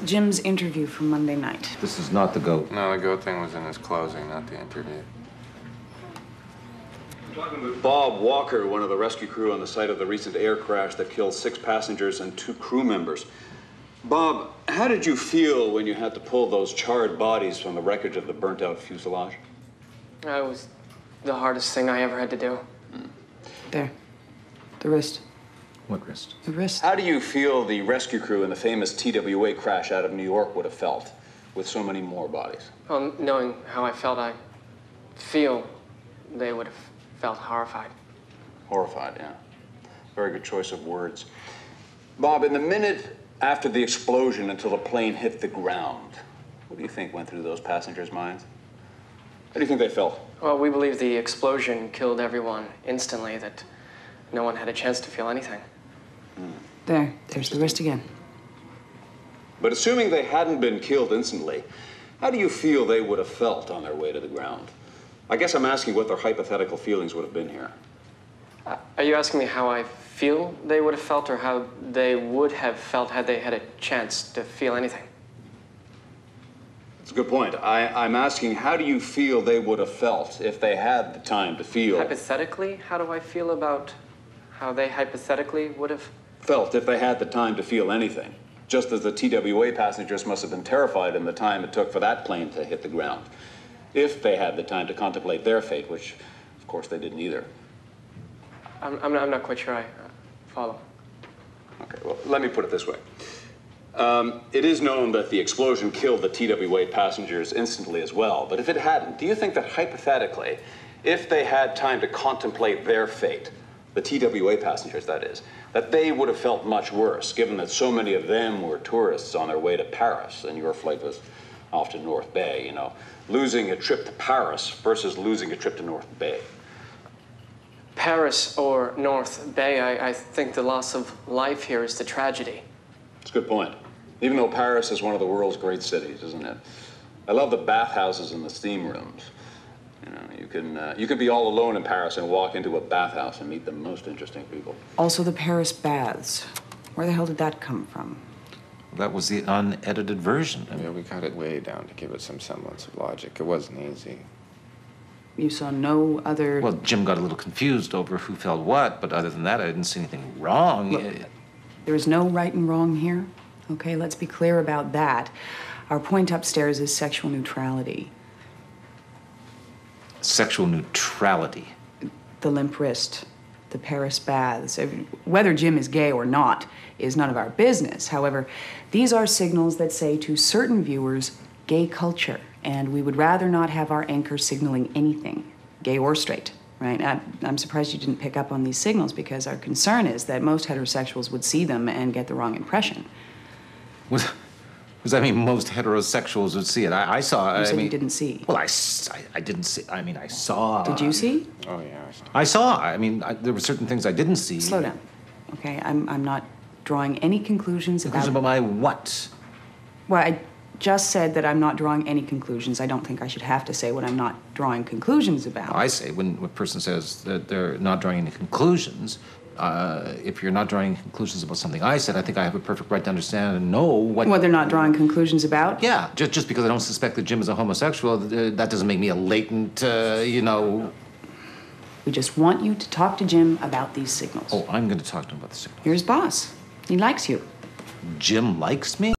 Jim's interview from Monday night. This is not the goat. No, the goat thing was in his closing, not the interview. I'm talking with Bob Walker, one of the rescue crew on the site of the recent air crash that killed 6 passengers and 2 crew members. Bob, how did you feel when you had to pull those charred bodies from the wreckage of the burnt-out fuselage? It was the hardest thing I ever had to do. There. The wrist. What wrist? The wrist. How do you feel the rescue crew in the famous TWA crash out of New York would have felt with so many more bodies? Well, knowing how I felt, I feel they would have felt horrified. Horrified, yeah. Very good choice of words. Bob, in the minute after the explosion until the plane hit the ground, what do you think went through those passengers' minds? How do you think they felt? Well, we believe the explosion killed everyone instantly, that no one had a chance to feel anything. There's the wrist again. But assuming they hadn't been killed instantly, how do you feel they would have felt on their way to the ground? I guess I'm asking what their hypothetical feelings would have been here. Are you asking me how I feel they would have felt, or how they would have felt had they had a chance to feel anything? That's a good point. I'm asking, how do you feel they would have felt if they had the time to feel? Hypothetically, how do I feel about how they hypothetically would have felt if they had the time to feel anything? Just as the TWA passengers must have been terrified in the time it took for that plane to hit the ground. If they had the time to contemplate their fate, which, of course, they didn't either. I'm not quite sure I follow. Okay, well, let me put it this way. It is known that the explosion killed the TWA passengers instantly as well, but if it hadn't, do you think that hypothetically, if they had time to contemplate their fate, the TWA passengers, that is, that they would have felt much worse, given that so many of them were tourists on their way to Paris, and your flight was off to North Bay, you know, losing a trip to Paris versus losing a trip to North Bay? Paris or North Bay, I think the loss of life here is the tragedy. That's a good point. Even though Paris is one of the world's great cities, isn't it? I love the bathhouses and the steam rooms. You know, you can be all alone in Paris and walk into a bathhouse and meet the most interesting people. Also the Paris baths. Where the hell did that come from? That was the unedited version. Yeah, we cut it way down to give it some semblance of logic. It wasn't easy. You saw no other... Well, Jim got a little confused over who felt what, but other than that, I didn't see anything wrong. Look, there is no right and wrong here. Okay, let's be clear about that. Our point upstairs is sexual neutrality. Sexual neutrality? The limp wrist, the Paris baths. Whether Jim is gay or not is none of our business. However, these are signals that say to certain viewers, gay culture, and we would rather not have our anchor signaling anything, gay or straight, right? I'm surprised you didn't pick up on these signals, because our concern is that most heterosexuals would see them and get the wrong impression. What does that mean, most heterosexuals would see it? I saw, You said you didn't see. Well, I didn't see, I saw. Did you see? Oh, yeah, I saw. There were certain things I didn't see. Slow down, okay? I'm not drawing any conclusions about... Conclusions about my what? Well, I just said that I'm not drawing any conclusions. I don't think I should have to say what I'm not drawing conclusions about. I say, when a person says that they're not drawing any conclusions, if you're not drawing conclusions about something I said, I think I have a perfect right to understand and know what they're not drawing conclusions about? Yeah, just because I don't suspect that Jim is a homosexual, that doesn't make me a latent, you know... We just want you to talk to Jim about these signals. Oh, I'm going to talk to him about the signals. You're his boss. He likes you. Jim likes me?